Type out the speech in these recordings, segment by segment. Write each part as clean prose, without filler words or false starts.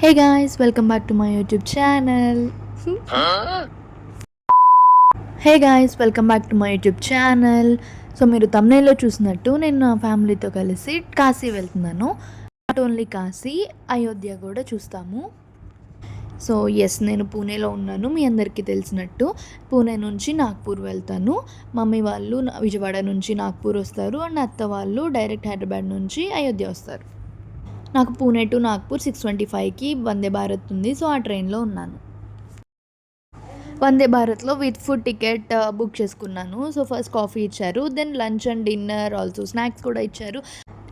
Hey guys, welcome back to my YouTube channel. Hey guys welcome back to my YouTube channel. So మీరు తమ్నైల్లో చూసినట్టు నేను నా ఫ్యామిలీతో కలిసి కాశీ వెళ్తున్నాను. నాట్ ఓన్లీ కాశీ, అయోధ్య కూడా చూస్తాము. సో ఎస్, నేను పూణేలో ఉన్నాను. మీ అందరికీ తెలిసినట్టు పూణే నుంచి నాగ్పూర్ వెళ్తాను. మమ్మీ వాళ్ళు విజయవాడ నుంచి నాగ్పూర్ వస్తారు అండ్ అత్త వాళ్ళు డైరెక్ట్ హైదరాబాద్ నుంచి అయోధ్య వస్తారు. నాకు పూణే టు నాగ్పూర్ 6:25కి వందే భారత్ ఉంది. సో ఆ ట్రైన్లో ఉన్నాను. వందే భారత్లో విత్ ఫుడ్ టికెట్ బుక్ చేసుకున్నాను. సో ఫస్ట్ కాఫీ ఇచ్చారు, then lunch and dinner also snacks కూడా ఇచ్చారు.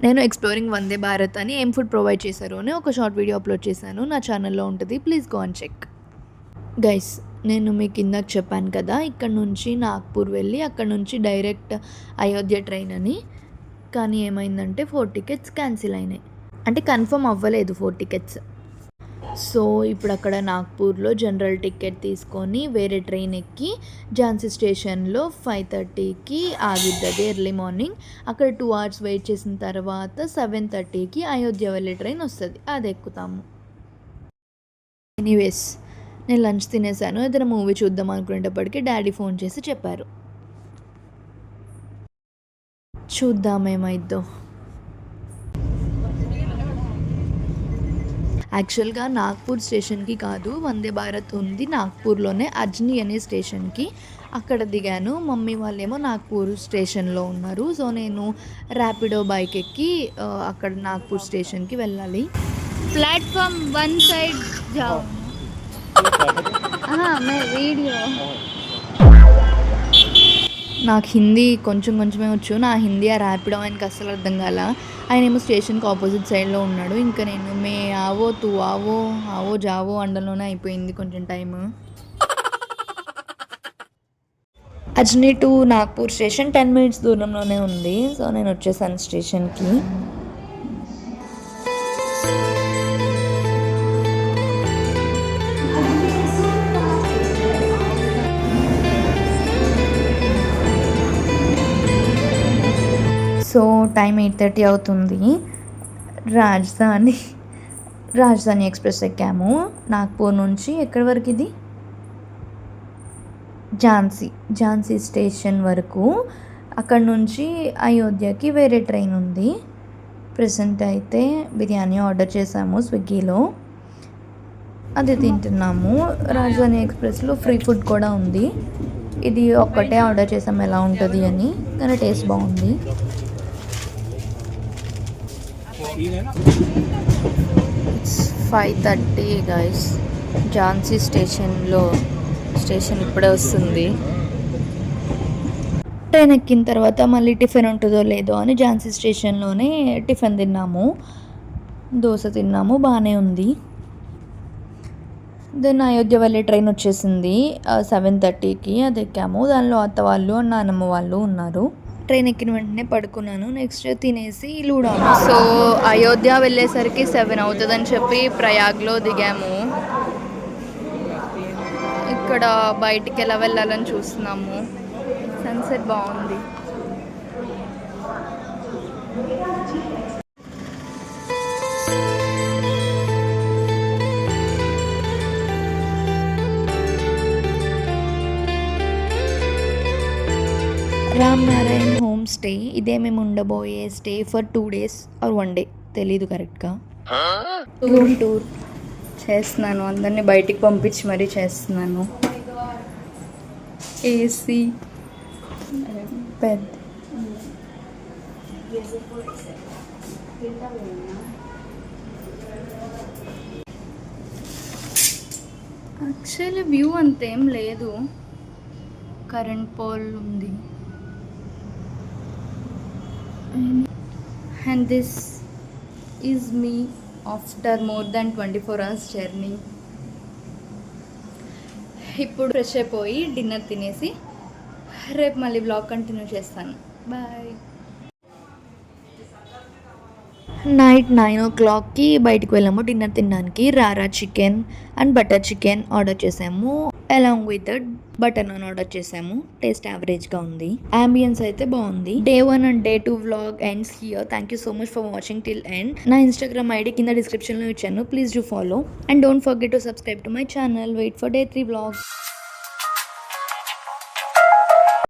నేను ఎక్స్ప్లోరింగ్ వందే భారత్ అని ఏం ఫుడ్ ప్రొవైడ్ చేశారు అని ఒక షార్ట్ వీడియో అప్లోడ్ చేశాను. నా ఛానల్లో ఉంటుంది, please go and check. Guys, నేను మీకు ఇందాక చెప్పాను కదా, ఇక్కడ నుంచి నాగ్పూర్ వెళ్ళి అక్కడ నుంచి డైరెక్ట్ అయోధ్య ట్రైన్ అని. కానీ ఏమైందంటే 4 టికెట్స్ క్యాన్సిల్ అయినాయి. అంటే కన్ఫర్మ్ అవ్వలేదు 4 టికెట్స్. సో ఇప్పుడు అక్కడ నాగ్పూర్లో జనరల్ టికెట్ తీసుకొని వేరే ట్రైన్ ఎక్కి ఝాన్సీ స్టేషన్లో 5:30కి ఆగిద్దది ఎర్లీ మార్నింగ్. అక్కడ 2 hours వెయిట్ చేసిన తర్వాత 7:30కి అయోధ్య వెళ్ళే ట్రైన్ వస్తుంది, అది ఎక్కుతాము. ఎనీవేస్, నేను లంచ్ తినేసాను. ఏదైనా మూవీ చూద్దాం అనుకునేటప్పటికి డాడీ ఫోన్ చేసి చెప్పారు, చూద్దాం ఏమైద్దో. యాక్చువల్గా నాగ్పూర్ స్టేషన్కి కాదు, వందే భారత్ ఉంది నాగ్పూర్లోనే అజ్ని అనే స్టేషన్కి. అక్కడ దిగాను. మమ్మీ వాళ్ళేమో నాగ్పూర్ స్టేషన్లో ఉన్నారు. సో నేను ర్యాపిడో బైక్ ఎక్కి అక్కడ నాగ్పూర్ స్టేషన్కి వెళ్ళాలి. प्लेटफॉर्म 1 साइड जाओ. हाँ मैं वीडियो. నాకు హిందీ కొంచెమే వచ్చు. నా హిందీ ఆ ర్యాపిడో ఆయనకి అస్సలు అర్థం కాల. ఆయన ఏమో స్టేషన్కి ఆపోజిట్ సైడ్లో ఉన్నాడు. ఇంకా నేను మే ఆవో తూ ఆవో ఆవో జావో అండలోనే అయిపోయింది కొంచెం time. Ajni to Nagpur station 10 minutes దూరంలోనే ఉంది. సో నేను వచ్చేసాను స్టేషన్కి. సో టైం 8:30 అవుతుంది. రాజధాని ఎక్స్ప్రెస్ ఎక్కాము. నాగ్పూర్ నుంచి ఎక్కడి వరకు ఇది, ఝాన్సీ స్టేషన్ వరకు. అక్కడ నుంచి అయోధ్యకి వేరే ట్రైన్ ఉంది. ప్రెసెంట్ అయితే బిర్యానీ ఆర్డర్ చేసాము స్విగ్గీలో, అది తింటున్నాము. రాజధాని ఎక్స్ప్రెస్లో ఫ్రీ ఫుడ్ కూడా ఉంది. ఇది ఒక్కటే ఆర్డర్ చేసాము ఎలా ఉంటుంది అని, కానీ టేస్ట్ బాగుంది. It's 5:30 guys. ఝాన్సీ స్టేషన్ ఇప్పుడే వస్తుంది. ట్రైన్ ఎక్కిన తర్వాత మళ్ళీ టిఫిన్ ఉంటుందో లేదో అని ఝాన్సీ స్టేషన్లోనే టిఫిన్ తిన్నాము. దోశ తిన్నాము, బాగానే ఉంది. దెన్ అయోధ్య వెళ్ళే ట్రైన్ వచ్చేసింది 7:30కి, అది ఎక్కాము. దానిలో అత్త వాళ్ళు నాన్నమ్మ వాళ్ళు ఉన్నారు. ట్రైన్ ఎక్కిన వెంటనే పడుకున్నాను. నెక్స్ట్ తినేసి లూడో. సో అయోధ్య వెళ్ళేసరికి 7 అవుతుందని చెప్పి ప్రయాగ్లో దిగాము. ఇక్కడ బయటికి ఎలా వెళ్ళాలని చూస్తున్నాము. సన్సెట్ బాగుంది. రామ్ నారాయణ్ హోమ్ స్టే, ఇదే మేము ఉండబోయే stay for 2 days or 1 day, తెలీదు కరెక్ట్గా. రూమ్ టూర్ చేస్తున్నాను, అందరినీ బయటికి పంపించి మరీ చేస్తున్నాను. ఏసీ పెద్ద. యాక్చువల్లీ వ్యూ అంతేం లేదు, కరెంట్ పోల్ ఉంది. And this is me after more than 24 hours journey. ఇప్పుడు ఫ్రెష్ అయిపోయి డిన్నర్ తినేసి రేపు మళ్ళీ బ్లాగ్ కంటిన్యూ చేస్తాను. బాయ్. నైట్ 9 o'clockకి బయటకు వెళ్ళాము డిన్నర్ తినడానికి. Rara chicken and butter chicken order చేసాము. Along with butter naan order చేసాము. టేస్ట్ యావరేజ్గా ఉంది. అంబియన్స్ అయితే బాగుంది. Day 1 and Day 2 vlog ends here. Thank you so much for watching till end. నా Instagram ID కింద description లో ఇచ్చాను. Please do follow and don't forget to subscribe to my channel. Wait for Day 3 vlog.